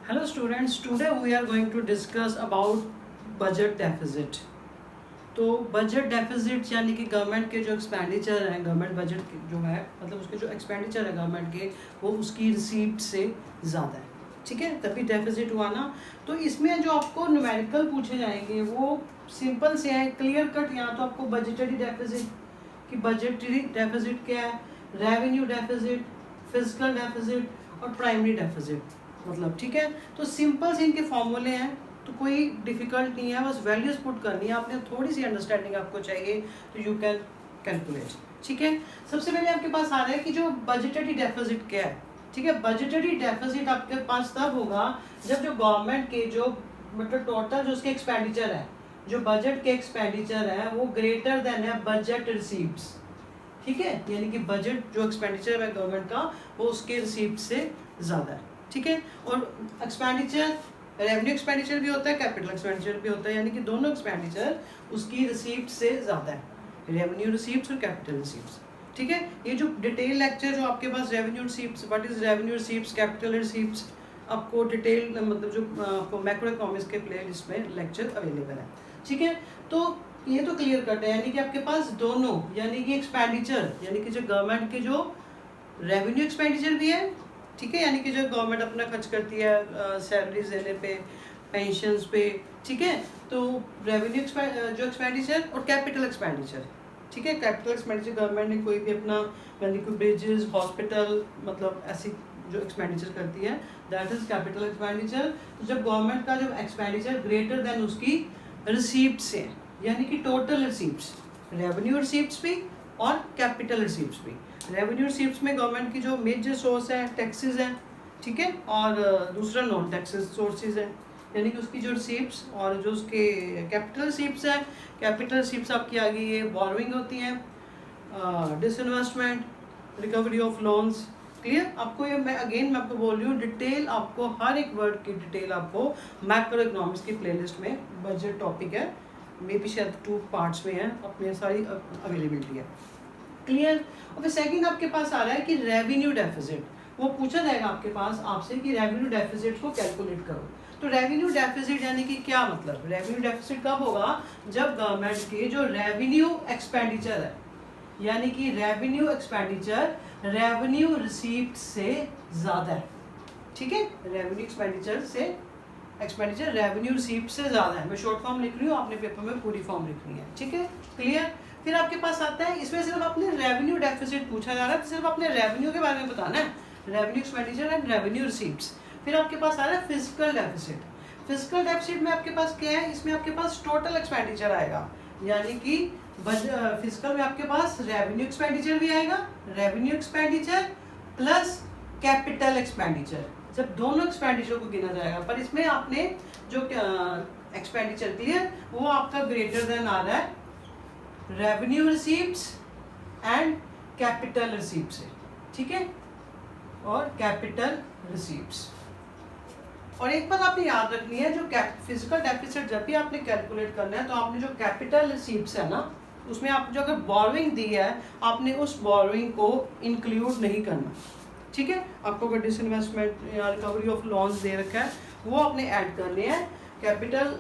Hello students, today we are going to discuss about budget deficit. तो budget deficit यानी कि government के जो एक्सपेंडिचर हैं, गवर्नमेंट बजट जो है मतलब उसके जो एक्सपेंडिचर है गवर्नमेंट के वो उसकी रिसीप्ट से ज़्यादा है, ठीक है, तभी डेफिसिट हुआ ना। तो इसमें जो आपको न्यूमेरिकल पूछे जाएंगे वो सिंपल से हैं, क्लियर कट। यहाँ तो आपको बजटरी डेफिसिट कि बजटरी डेफिसिट क्या है, रेवेन्यू डेफिसिट, फिजिकल डेफिसिट और प्राइमरी डेफिसिट मतलब, ठीक है। तो सिंपल से इनके फॉर्मूले हैं, तो कोई डिफिकल्ट नहीं है, बस वैल्यूज पुट करनी है आपने, थोड़ी सी अंडरस्टैंडिंग आपको चाहिए तो यू कैन कैलकुलेट, ठीक है। सबसे पहले आपके पास आ रहा है कि जो बजटरी डेफिसिट क्या है, ठीक है। बजटरी डेफिसिट आपके पास तब होगा जब जो गवर्नमेंट के जो मतलब टोटल जो उसके एक्सपेंडिचर है, जो बजट के एक्सपेंडिचर है वो ग्रेटर देन है बजट रिसीप्ट्स, ठीक है। यानी कि बजट जो एक्सपेंडिचर है गवर्नमेंट का वो उसके रिसीप्ट से ज़्यादा है, ठीक है। और एक्सपेंडिचर रेवेन्यू एक्सपेंडिचर भी होता है, कैपिटल एक्सपेंडिचर भी होता है, यानी कि दोनों एक्सपेंडिचर उसकी रिसीप्ट से ज़्यादा है, रेवेन्यू रिसीप्ट्स और कैपिटल रिसीप्ट्स, ठीक है। ये जो डिटेल लेक्चर जो आपके पास revenue receipts, what is revenue receipts, capital receipts, आपको डिटेल मतलब जो आपको मैक्रो इकोनॉमिक्स के प्ले लिस्ट में लेक्चर अवेलेबल है, ठीक है। तो ये तो क्लियर कट है, यानी कि आपके पास दोनों, यानी कि एक्सपेंडिचर यानी कि जो गवर्नमेंट के जो रेवेन्यू एक्सपेंडिचर भी है, ठीक है, यानी कि जो गवर्नमेंट अपना खर्च करती है सैलरीज देने पे, पेंशन्स पे, ठीक है। तो रेवेन्यू जो एक्सपेंडिचर और कैपिटल एक्सपेंडिचर, ठीक है। कैपिटल एक्सपेंडिचर गवर्नमेंट ने कोई भी अपना यानी कि ब्रिजेस, हॉस्पिटल मतलब ऐसी जो एक्सपेंडिचर करती है दैट इज कैपिटल एक्सपेंडिचर। तो जब गवर्नमेंट का जो एक्सपेंडिचर ग्रेटर देन उसकी रिसीप्ट से है, यानी कि टोटल रिसीप्ट्स, रेवेन्यू रिसीप्ट्स भी और कैपिटल रिसीप्ट्स भी। रेवेन्यू रिसीप्ट्स में गवर्नमेंट की जो मेजर सोर्स है टैक्सेस हैं, ठीक है, और दूसरा नॉन टैक्सेस सोर्सेज है, यानी कि उसकी जो रिसीप्ट्स और जो उसके कैपिटल रिसीप्ट्स हैं, कैपिटल रिसीप्ट्स आपकी आ गई, ये बोरोइंग होती हैं, disinvestment, recovery of loans, clear. आपको ये मैं आपको बोल रही हूँ डिटेल, आपको हर एक वर्ड की डिटेल आपको मैक्रो इकोनॉमिक्स की प्लेलिस्ट में बजट टॉपिक है, मे बी शायद 2 पार्ट्स में है, अपने सारी अवेलेबिलिटी है, क्लियर। और फिर सेकंड आपके पास आ रहा है कि रेवेन्यू डेफिसिट, वो पूछा जाएगा आपके पास आपसे कि रेवेन्यू डेफिसिट को कैलकुलेट करो। तो रेवेन्यू डेफिसिट यानी कि क्या मतलब, रेवेन्यू डेफिसिट कब होगा जब गवर्नमेंट के जो रेवेन्यू एक्सपेंडिचर है, यानी कि रेवेन्यू एक्सपेंडिचर रेवेन्यू रिसीप्ट से ज़्यादा है, ठीक है। रेवेन्यू एक्सपेंडिचर से एक्सपेंडिचर रेवेन्यू रिसीप्ट से ज़्यादा है। मैं शॉर्ट फॉर्म लिख रही हूँ, आपने पेपर में पूरी फॉर्म लिखनी है, ठीक है, क्लियर। फिर आपके पास आता है, इसमें सिर्फ आपने रेवेन्यू डेफिसिट पूछा जा रहा है, तो सिर्फ आपने रेवेन्यू के बारे में बताना है, revenue expenditure and revenue receipts. फिर आपके पास आ रहा है फिजिकल डेफिसिट। फिजिकल डेफिसिट में आपके पास क्या है, इसमें आपके पास टोटल एक्सपेंडिचर आएगा, यानी कि फिजिकल में आपके पास रेवेन्यू एक्सपेंडिचर भी आएगा, revenue expenditure plus capital expenditure, जब दोनों एक्सपेंडिचर को गिना जाएगा। पर इसमें आपने जो एक्सपेंडिचर क्लियर वो आपका ग्रेटर देन आ रहा है revenue receipts and capital receipt से, ठीक है, और कैपिटल रिसीप्ट्स। और एक बात आपने याद रखनी है, जो फिजिकल डेफिसिट जब भी आपने कैलकुलेट करना है तो आपने जो कैपिटल रिसीप्ट्स है ना, उसमें आप जो अगर बोरोइंग दी है आपने उस बोरोइंग को इंक्लूड नहीं करना, ठीक है। आपको अगर डिसइन्वेस्टमेंट या रिकवरी ऑफ लोन्स दे रखा है वो आपने ऐड करने हैं, कैपिटल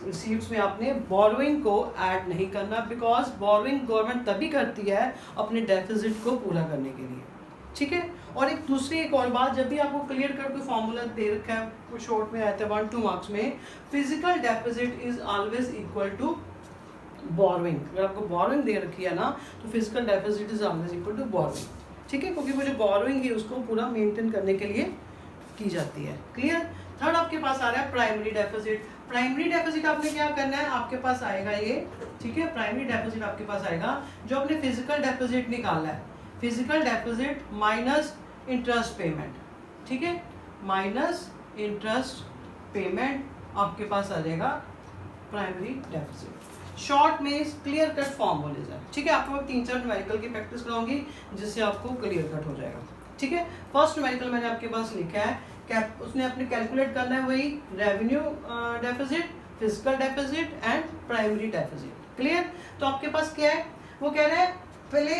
रिसीप्ट्स में आपने बोरोइंग को ऐड नहीं करना, बिकॉज बोरोइंग गवर्नमेंट तभी करती है अपने डेफिसिट को पूरा करने के लिए, ठीक है। और एक दूसरी एक और बात, जब भी आपको क्लियर कर कोई फॉर्मूला दे रखा है, कुछ शॉर्ट में आया था 1-2 मार्क्स में, physical deficit is always equal to borrowing. अगर आपको बोरोइंग दे रखी है ना तो physical deficit is always equal to borrowing, ठीक है, क्योंकि वो जो बोरोइंग है उसको पूरा मेंटेन करने के लिए की जाती है, क्लियर। थर्ड आपके पास आ रहा है प्राइमरी डेफिसिट। प्राइमरी डेफिसिट आपने क्या करना है, आपके पास आएगा ये, ठीक है, प्राइमरी डेफिसिट आपके पास आएगा जो आपने फिजिकल डेफिसिट निकाला है, physical deficit minus interest payment, ठीक है, माइनस इंटरेस्ट पेमेंट आपके पास आ जाएगा प्राइमरी डेफिसिट। शॉर्ट में क्लियर कट फॉर्मूलेज है, ठीक है। आपको 3-4 न्यूमेरिकल की प्रैक्टिस कराऊंगी जिससे आपको क्लियर कट हो जाएगा, ठीक है। फर्स्ट न्यूमेरिकल मैंने आपके पास लिखा है, उसने अपने कैलकुलेट करना है वही revenue deficit, physical deficit and primary deficit, clear. तो आपके पास क्या है, वो कह रहा है पहले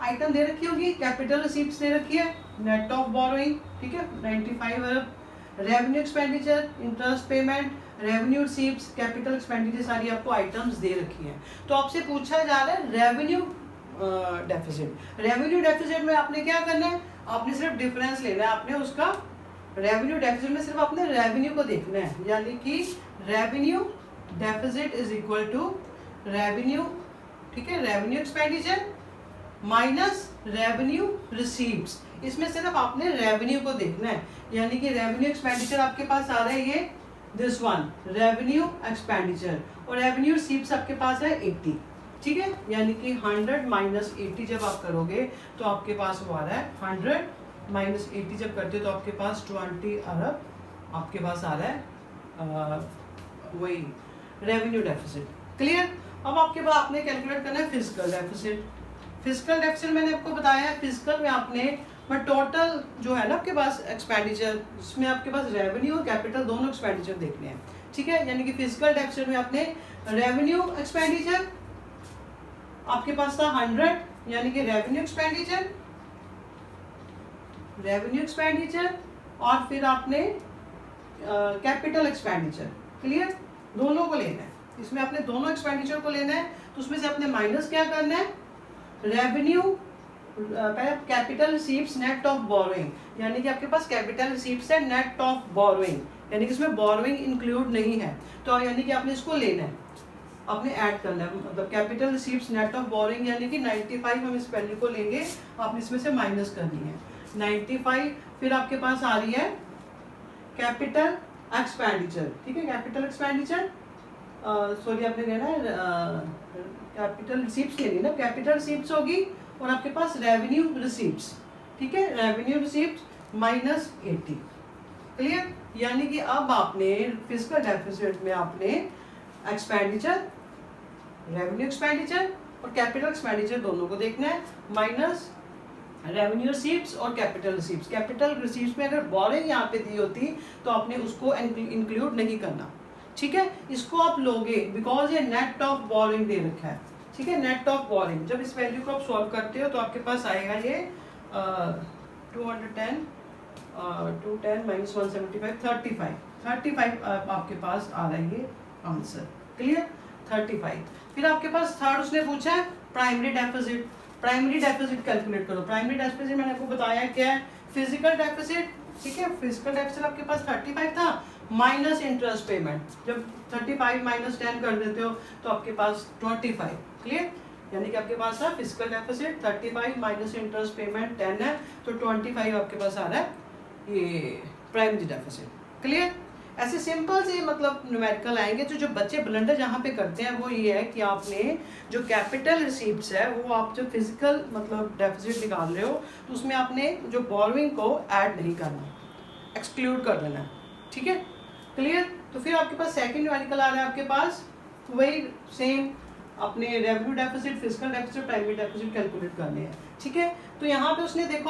आइटम दे रखी होगी, कैपिटल रिसीप्ट्स दे रखी है, नेट ऑफ बोरोइंग, ठीक है, 95 अरब, revenue expenditure, interest payment, revenue receives, capital expenditure, सारी आपको आइटम्स दे रखी हैं। तो आपसे पूछा जा रहा है रेवेन्यू डेफिसिट। रेवेन्यू डेफिसिट में आपने क्या करना है, आपने सिर्फ डिफरेंस लेना है, आपने उसका रेवेन्यू डेफिसिट में सिर्फ आपने रेवेन्यू को देखना है, यानी कि revenue deficit is equal to revenue, ठीक है, revenue expenditure minus revenue receives. इसमें सिर्फ आपने रेवेन्यू को देखना है, यानी कि रेवेन्यू एक्सपेंडिचर आपके पास आ रहा है ये दिस वन रेवेन्यू एक्सपेंडिचर, और रेवेन्यू रिसीव्स आपके पास है 80, ठीक है, यानी कि 100 माइनस 80 जब आप करोगे तो आपके पास वो आ रहा है 100 माइनस 80 जब करते हो तो आपके पास 20 अरब आपके पास आ रहा है वही रेवेन्यू डेफिसिट। क्लियर। अब आपके पास आपने कैलकुलेट करना है फिजिकल डेफिसिट। फिजिकल डेफिसिट मैंने आपको बताया है, फिजिकल में आपने टोटल जो है ना आपके पास एक्सपेंडिचर, इसमें आपके पास रेवेन्यू और कैपिटल दोनों एक्सपेंडिचर देखने हैं, ठीक है, यानी कि फिजिकल डेफिसिट में आपने रेवेन्यू एक्सपेंडिचर आपके पास था 100, यानी कि रेवेन्यू एक्सपेंडिचर और फिर आपने कैपिटल एक्सपेंडिचर। क्लियर, दोनों को लेना है, इसमें आपने दोनों एक्सपेंडिचर को लेना है, तो उसमें से आपने माइनस क्या करना है, revenue capital receives net of borrowing, यानी कि आपके पास कैपिटल रिसीव्स है नेट ऑफ बोरोइंग, यानी कि इसमें बोरोइंग इंक्लूड नहीं है, तो यानी कि आपने इसको लेना है, आपने ऐड करना है, मतलब capital receives net of borrowing, यानी कि 95 हम इस वैल्यू को लेंगे, आपने इसमें से माइनस करनी है 95। फिर आपके पास आ रही है कैपिटल एक्सपेंडिचर, ठीक है, कैपिटल एक्सपेंडिचर सॉरी आपने लेना है कैपिटल रिसीव्स लेनी ना, कैपिटल रिसीव्स होगी और आपके पास रेवेन्यू रिसीव्स, ठीक है, रेवेन्यू रिसीव्स माइनस 80। क्लियर, यानी कि अब आपने फिजिकल डेफिसिट में आपने एक्सपेंडिचर, रेवेन्यू एक्सपेंडिचर और कैपिटल एक्सपेंडिचर दोनों को देखना है, माइनस रेवेन्यू रिसीव्स और कैपिटल रिसीव्स। कैपिटल रिसीव्स में अगर बोरिंग यहाँ पे दी होती तो आपने उसको इंक्लूड नहीं करना, ठीक है, इसको आप लोगे बिकॉज ये नेट ऑफ बोरिंग दे रखा है, ठीक है, नेट ऑफ बोरिंग। जब इस वैल्यू को आप सॉल्व करते हो तो आपके पास आएगा ये 210 माइनस 175 35 आपके पास आ रहा है ये आंसर। क्लियर, 35। फिर आपके पास थर्ड उसने पूछा है primary deficit. Primary deficit calculate करो। प्राइमरी डेफिसिट मैंने आपको बताया क्या है, फिजिकल डेफिसिट, ठीक है, फिजिकल डेफिसिट आपके पास 35 था माइनस इंटरेस्ट पेमेंट, जब 35 माइनस 10 कर देते हो तो आपके पास 25। क्लियर, यानी कि आपके पास था physical deficit 35 minus interest payment 10 है, तो 25 आपके पास आ रहा है ये प्राइमरी डेफिसिट। क्लियर, ऐसे सिंपल से मतलब न्यूमेरिकल आएंगे। तो जो बच्चे ब्लंडर जहाँ पे करते हैं वो ये है कि आपने जो कैपिटल रिसीप्ट्स है वो आप जो फिजिकल मतलब डेफिसिट निकाल रहे हो तो उसमें आपने जो बोरोइंग को ऐड नहीं करना, एक्सक्लूड कर देना है, ठीक है। क्लियर, तो फिर आपके पास सेकंड न्यूमेरिकल आ रहा है, आपके पास वही सेम अपने revenue deficit, physical deficit, primary deficit calculate करने हैं, ठीक है। तो यहाँ पे उसने देखो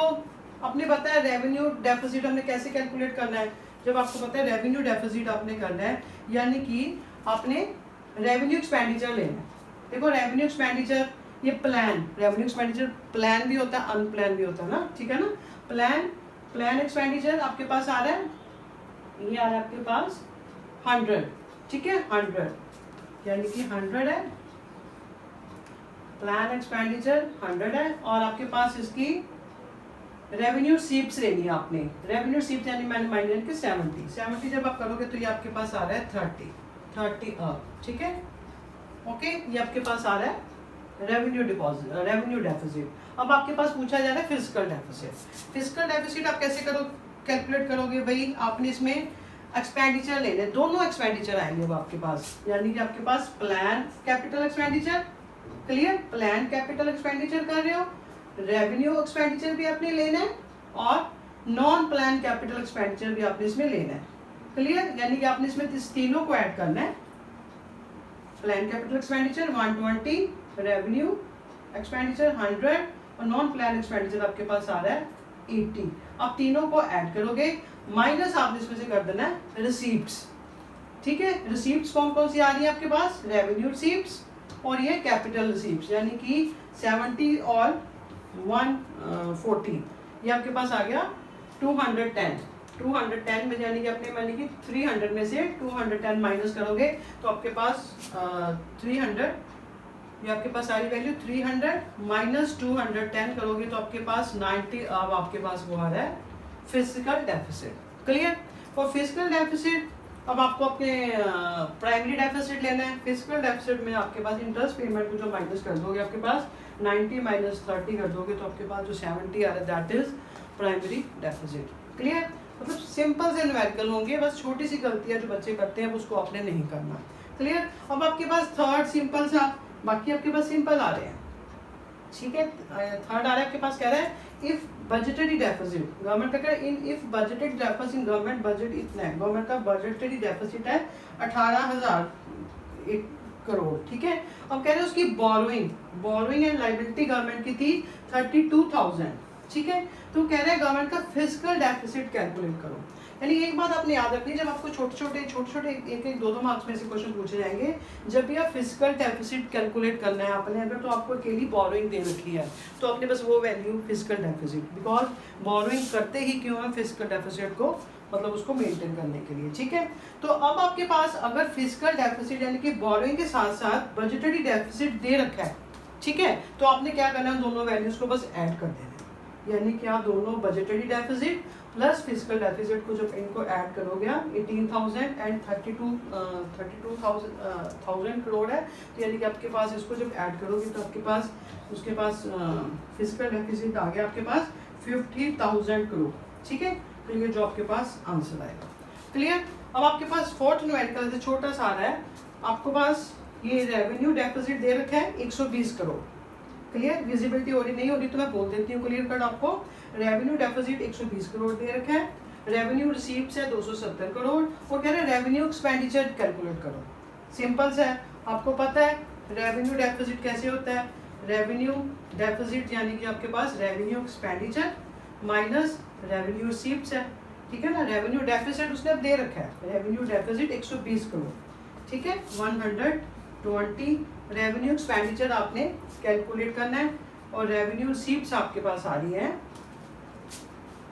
अपने बताया रेवेन्यू डेफिसिट हमने कैसे कैलकुलेट करना है। जब आपको पता है रेवेन्यू डेफिसिट आपने करना है, यानी कि आपने रेवेन्यू एक्सपेंडिचर लेना है। देखो रेवेन्यू एक्सपेंडिचर ये प्लान, रेवेन्यू एक्सपेंडिचर प्लान भी होता है अनप्लान भी होता है ना, ठीक है ना। प्लान एक्सपेंडिचर आपके पास आ रहा है, ये आ रहा है आपके पास 100, ठीक है, 100 यानी कि 100 है, प्लान एक्सपेंडिचर 100 है, और आपके पास इसकी रेवेन्यू सीप्स लेनी है आपने। रेवेन्यू सीप्स यानी मैंने माइनस के 70 जब आप करोगे तो ये आपके पास आ रहा है 30 अब, ठीक है, ओके, ये आपके पास आ रहा है रेवेन्यू डेफिसिट। अब आपके पास पूछा जा रहा है फिजिकल डेफिसिट। फिजिकल डेफिसिट आप कैसे कैलकुलेट करोगे भाई, आपने इसमें एक्सपेंडिचर लेने, दोनों एक्सपेंडिचर आएंगे अब आपके पास, यानी कि आपके पास plan capital expenditure, clear, plan capital expenditure कर रहे हो, रेवेन्यू एक्सपेंडिचर भी आपने लेना है और नॉन प्लान कैपिटल एक्सपेंडिचर भी आपने इसमें लेना है। क्लियर, यानी कि आपने इसमें इस तीनों को ऐड करना है, plan capital expenditure 120, revenue expenditure 100 और नॉन प्लान एक्सपेंडिचर आपके पास आ रहा है 80। आप तीनों को ऐड करोगे, माइनस आपने इसमें से कर देना है रिसीप्ट्स, ठीक है। रिसीप्ट्स कौन कौन सी आ रही है आपके पास, रेवेन्यू रिसीप्ट्स और ये कैपिटल रिसीप्ट्स, यानी कि 70 और 140, ये आपके पास आ गया 210, 210 में यानी कि अपने मानी कि 300 में से 210 माइनस करोगे तो आपके पास 300, ये आपके पास सारी वैल्यू 300 माइनस 210 करोगे तो आपके पास 90। अब आपके पास वो आ रहा है physical deficit. Clear? For physical deficit अब आपको अपने प्राइमरी डेफिसिट लेना है। फिजिकल डेफिसिट में आपके पास इंटरेस्ट पेमेंट को जो माइनस कर दोगे आपके पास 90 माइनस 30 कर दोगे तो आपके पास जो 70 आ रहा है that is primary deficit. Clear? मतलब सिंपल से न्यूमेरिकल होंगे, बस छोटी सी गलतियां जो बच्चे करते हैं उसको आपने नहीं करना। क्लियर? अब आपके पास थर्ड सिंपल सा, बाकी आपके पास सिंपल आ रहे हैं। ठीक है, थर्ड आ रहा है आपके पास, कह रहा है इफ बजटरी डेफिसिट, गवर्नमेंट का कह रहा है in if budgeted deficit, government budget इतना है, गवर्नमेंट का बजटरी डेफिसिट है 18,000 करोड़। ठीक है, अब कह रहे हैं उसकी बोरोइंग एंड लाइबिलिटी गवर्नमेंट की थी 32,000। ठीक है, तो कह रहे हैं गवर्नमेंट का फिजिकल डेफिसिट कैलकुलेट करो। यानी एक बात आपने याद रखनी है, जब आपको छोटे छोटे एक दो मार्क्स में से क्वेश्चन पूछे जाएंगे, जब भी आप फिजिकल डेफिसिट कैलकुलेट करना है आपने, अगर तो आपको अकेली बोरोइंग दे रखी है तो आपने बस वो value physical deficit, because borrowing करते ही क्यों है फिजिकल डेफिसिट को, मतलब उसको मेंटेन करने के लिए। ठीक है, तो अब आपके पास अगर फिजिकल डेफिसिट यानी कि बोरोइंग के साथ साथ बजटरी डेफिसिट दे रखा है, ठीक है, तो आपने क्या करना है, दोनों वैल्यूज को बस ऐड कर देना है। यानी कि आप दोनों budgetary deficit plus physical deficit को जब इनको ऐड करोगे, 18,000 एंड 32,000 करोड़ है, तो यानी कि आपके पास इसको जब ऐड करोगे तो आपके पास उसके पास फिजिकल डेफिसिट आ गया आपके पास 50,000 करोड़। ठीक है, तो ये जो आपके पास आंसर आएगा। क्लियर? अब आपके पास फोर्थ न्यूमेरिकल से छोटा सा आ रहा है, आपके पास ये रेवेन्यू डेफिसिट दे रखा है 120 करोड़। क्लियर? विजिबिलिटी हो रही नहीं हो रही तो मैं बोल देती हूँ क्लियर कट आपको। रेवेन्यू डेफिसिट 120 करोड़ दे रखा है, रेवेन्यू रिसीव्स है 270 करोड़, और कह रहे हैं रेवेन्यू एक्सपेंडिचर कैलकुलेट करो। सिंपल सा है, आपको पता है रेवेन्यू डेफिसिट कैसे होता है, रेवेन्यू डेफिसिट यानी कि आपके पास revenue expenditure minus revenue receives है। ठीक है ना, रेवेन्यू डेफिसिट उसने अब दे रखा है, रेवेन्यू डेफिसिट 120 करोड़। ठीक है, 120 रेवेन्यू एक्सपेंडिचर आपने कैलकुलेट करना है, और रेवेन्यू रिसीव्स आपके पास आ रही है,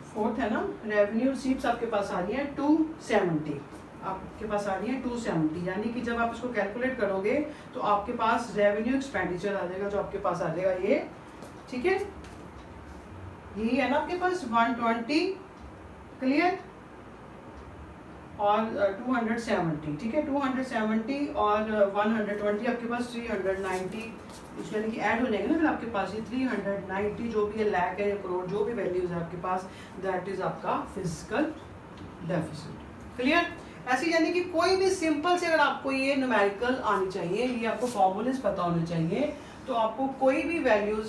फोर्थ है ना, रेवेन्यू रिसीव्स आपके पास आ रही है 270, आपके पास आ रही है 270, यानी कि जब आप इसको कैलकुलेट करोगे तो आपके पास रेवेन्यू एक्सपेंडिचर आ जाएगा जो आपके पास आ जाएगा ये। ठीक है, यही है ना आपके पास 120। क्लियर? और 270। ठीक है, 270 और 120 आपके पास 390, यानी कि ऐड हो जाएंगे ना फिर आपके पास ये 390 जो भी है लाख है या करोड़ जो भी वैल्यूज है आपके पास, दैट इज आपका फिजिकल डेफिसिट। क्लियर? ऐसे यानी कि कोई भी सिंपल से अगर आपको ये न्यूमेरिकल आनी चाहिए, ये आपको फॉर्मूलेस पता होने चाहिए, तो आपको कोई भी वैल्यूज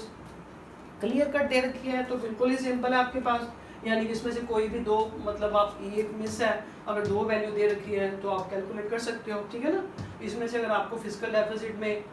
क्लियर कट दे रखी है तो बिल्कुल ही सिंपल है आपके पास, यानी कि इसमें से कोई भी दो, मतलब आप ये मिस है, अगर दो वैल्यू दे रखी है तो आप कैलकुलेट कर सकते हो। ठीक है ना, इसमें से अगर आपको फिजिकल डेफिसिट में,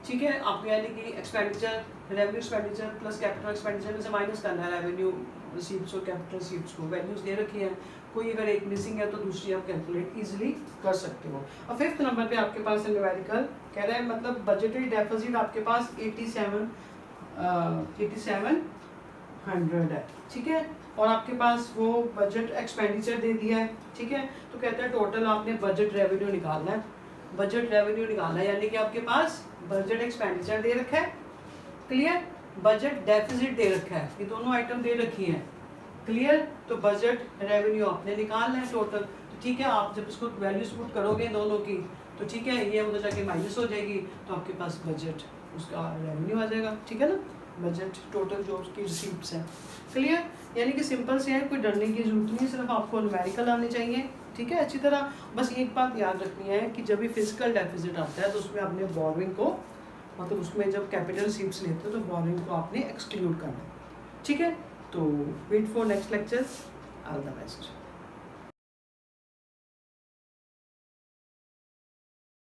ठीक है, आपको यानी कि expenditure, revenue expenditure plus capital expenditure में से माइनस करना है रेवेन्यू रिसीप्ट्स और कैपिटल रिसीप्ट्स को, वैल्यूज दे रखी है, कोई अगर एक मिसिंग है तो दूसरी आप कैलकुलेट इजीली कर सकते हो। और फिफ्थ नंबर पे आपके पास है न्यूमेरिकल, कह रहा है मतलब बजटरी डेफिसिट आपके पास 8700 है। ठीक है, और आपके पास वो बजट एक्सपेंडिचर दे दिया है। ठीक है, तो कहता है टोटल आपने बजट रेवेन्यू निकालना है, बजट रेवेन्यू निकालना है, यानी कि आपके पास बजट एक्सपेंडिचर दे रखा है, क्लियर, बजट डेफिसिट दे रखा है, ये दोनों आइटम दे रखी हैं। क्लियर, तो बजट रेवेन्यू आपने निकालना है टोटल। तो ठीक है, आप जब इसको वैल्यूज पुट करोगे दोनों की तो ठीक है, ये उधर जाके माइनस हो जाएगी तो आपके पास बजट उसका रेवेन्यू आ जाएगा। ठीक है ना, बजट टोटल जो उसकी रिसीप्ट्स हैं। क्लियर, यानी कि सिंपल से है, कोई डरने की जरूरत नहीं है, सिर्फ आपको न्यूमेरिकल आने चाहिए। ठीक है, अच्छी तरह बस एक बात याद रखनी है कि जब भी फिजिकल डेफिसिट आता है तो उसमें आपने बोरोइंग को, मतलब उसमें जब कैपिटल रिसीप्ट्स लेते हो तो बोरोइंग को आपने एक्सक्लूड करना है। ठीक है, तो wait for next lecture, all the best.